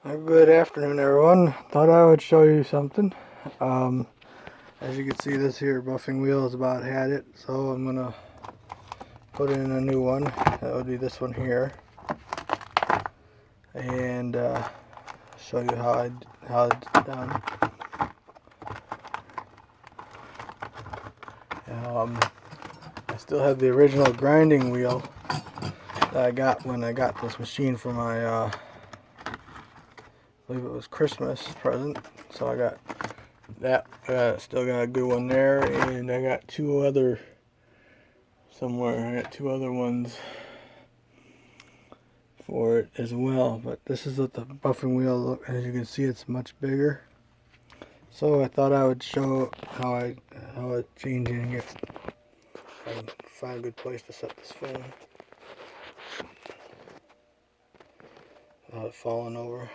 Good afternoon, everyone. Thought I would show you something. As you can see, this here buffing wheel has about had it, so I'm gonna put in a new one. That would be this one here, and show you how it's done. I still have the original grinding wheel that I got when I got this machine for my I believe it was Christmas present. So I got that. Still got a good one there, and I got two other somewhere. I got two other ones for it as well. But this is what the buffing wheel look. As you can see, it's much bigger. So I thought I would show how it's changing here. If I can find a good place to set this phone without it falling over.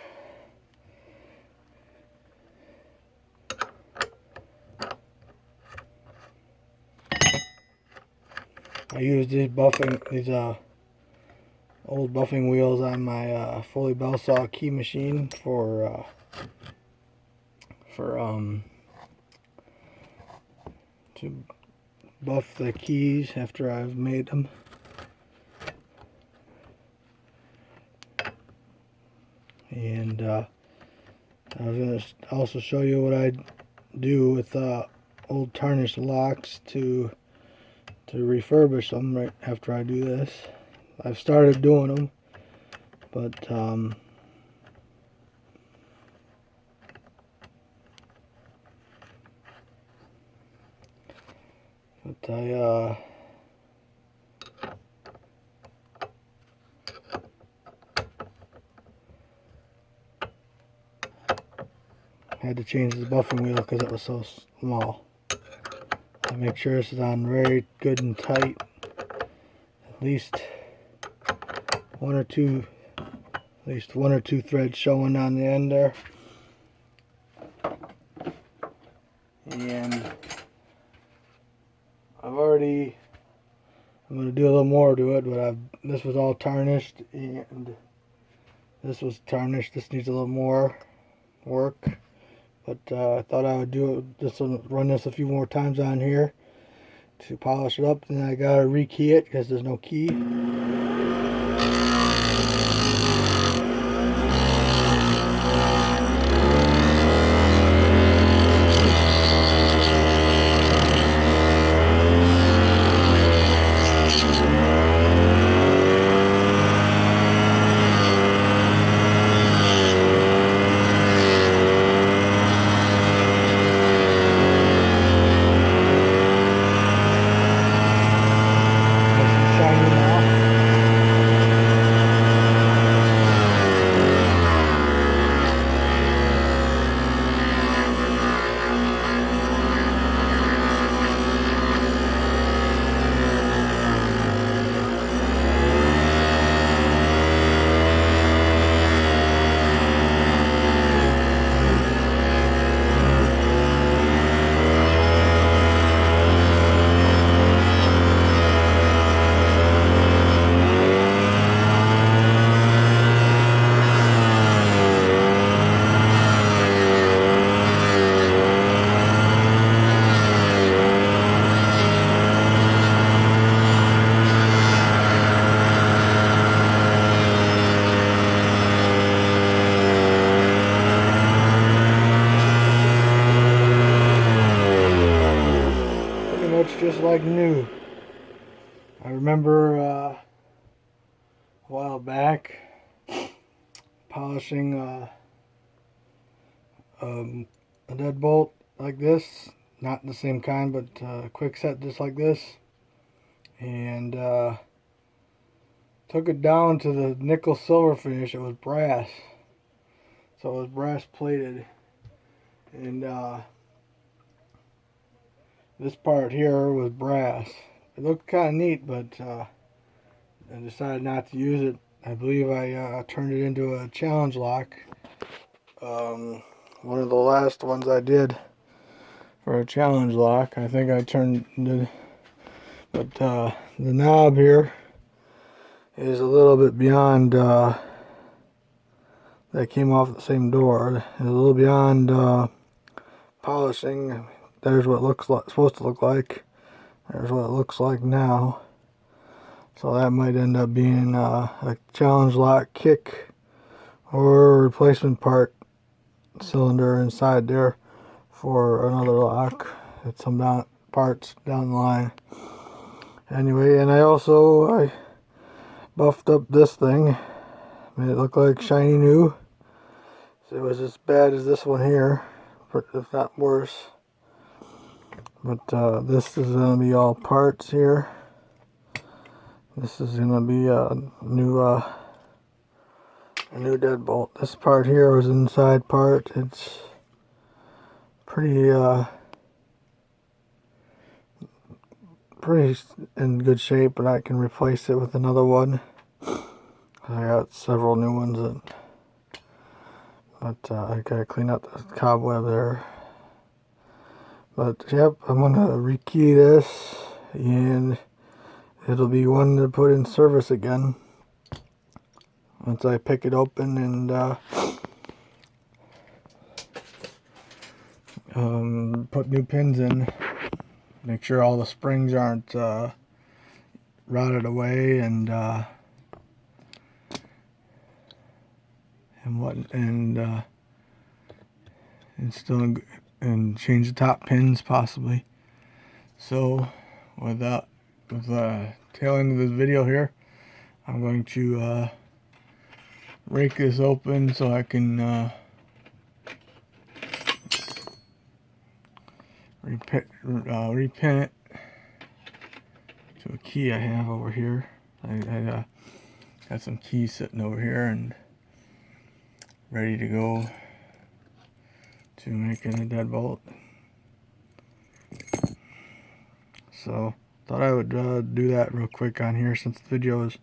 I use these old buffing wheels on my Foley bell saw key machine for to buff the keys after I've made them. And I was going to also show you what I do with old tarnished locks to refurbish them right after I do this. I've started doing them, but I had to change the buffing wheel because it was so small. I make sure this is on very good and tight. At least one or two threads showing on the end there. And I'm going to do a little more to it, but this was all tarnished, and this was tarnished. This needs a little more work, but I thought I would do it. Just run this a few more times on here to polish it up. Then I gotta rekey it because there's no key. Just like new. I remember a while back polishing a deadbolt like this, not the same kind, but quick set just like this, and took it down to the nickel silver finish. It was brass, so it was brass plated, and this part here was brass. It looked kind of neat, but I decided not to use it. I believe I turned it into a challenge lock. One of the last ones I did for a challenge lock. I think I turned it, but the knob here is a little bit beyond that came off the same door. It's a little beyond polishing. There's what it looks like, supposed to look like. There's what it looks like now. So that might end up being a challenge lock kick or replacement part cylinder inside there for another lock. It's some parts down the line. Anyway, and I buffed up this thing, made it look like shiny new. So it was as bad as this one here, if not worse. But this is going to be all parts here. This is going to be a new deadbolt. This part here was inside part. It's pretty in good shape, but I can replace it with another one. I got several new ones, but I gotta clean up the cobweb there. But yep, I'm gonna rekey this, and it'll be one to put in service again once I pick it open and put new pins in. Make sure all the springs aren't rotted away and still and change the top pins possibly. So with the tail end of this video here, I'm going to rake this open so I can repin it to a key I have over here. I got some keys sitting over here and ready to go to making a deadbolt. So thought I would do that real quick on here since the video is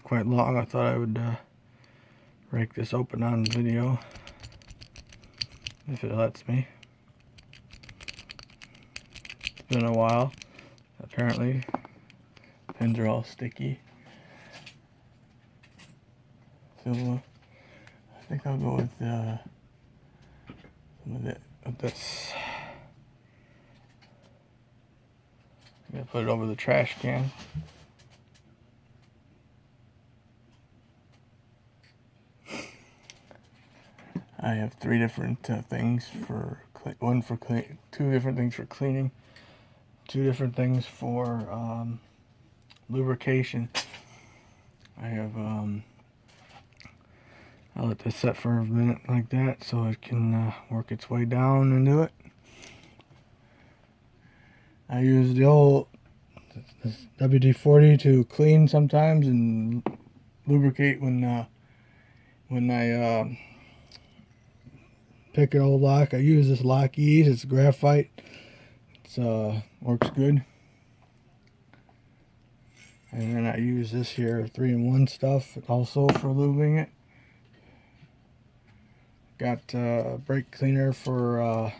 quite long. I thought I would rake this open on video if it lets me. It's been a while. Apparently pins are all sticky. So I think I'll go with some of this. I'm gonna put it over the trash can. I have three different things for two different things for cleaning, two different things for lubrication. I have I'll let this set for a minute like that so it can work its way down into it. I use the old WD-40 to clean sometimes and lubricate when I pick an old lock. I use this Lock Ease. It's graphite. It's works good. And then I use this here 3-in-1 stuff also for lubing it. Got brake cleaner for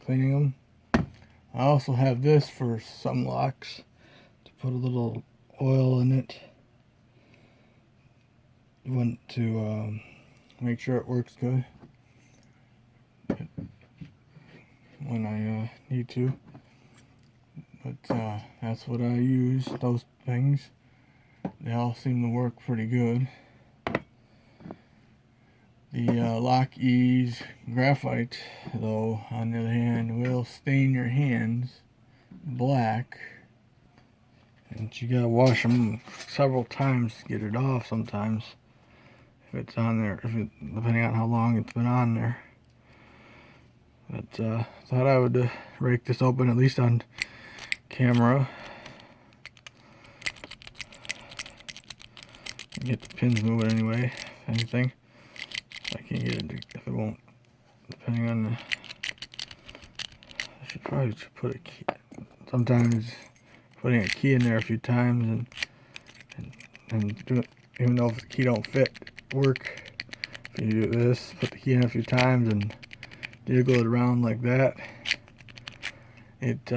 cleaning them. I also have this for some locks to put a little oil in it. You want to make sure it works good when I need to. But that's what I use, those things. They all seem to work pretty good. The Lock Ease graphite, though, on the other hand, will stain your hands black. And you gotta wash them several times to get it off sometimes. If it's on there, depending on how long it's been on there. But thought I would rake this open at least on camera. Get the pins moving anyway, if anything. I can't get it if it won't, depending on the... I should probably put a key. Sometimes putting a key in there a few times and do it, even though if the key don't fit, work. If you do this, put the key in a few times and jiggle it around like that, it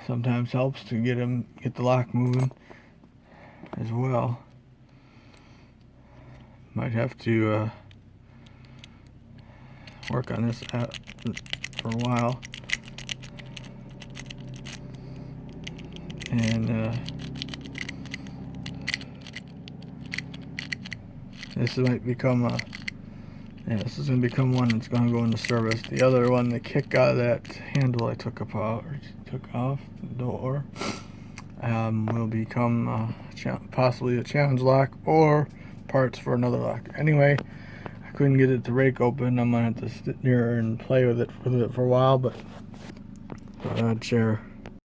sometimes helps to get the lock moving as well. might have to work on this for a while. And this might become this is going to become one that's going to go into service. The other one, the kick out of that handle I took off the door, will become possibly a challenge lock or parts for another lock. Anyway, I couldn't get it to rake open. I'm going to have to sit near and play with it for a while, but I'd share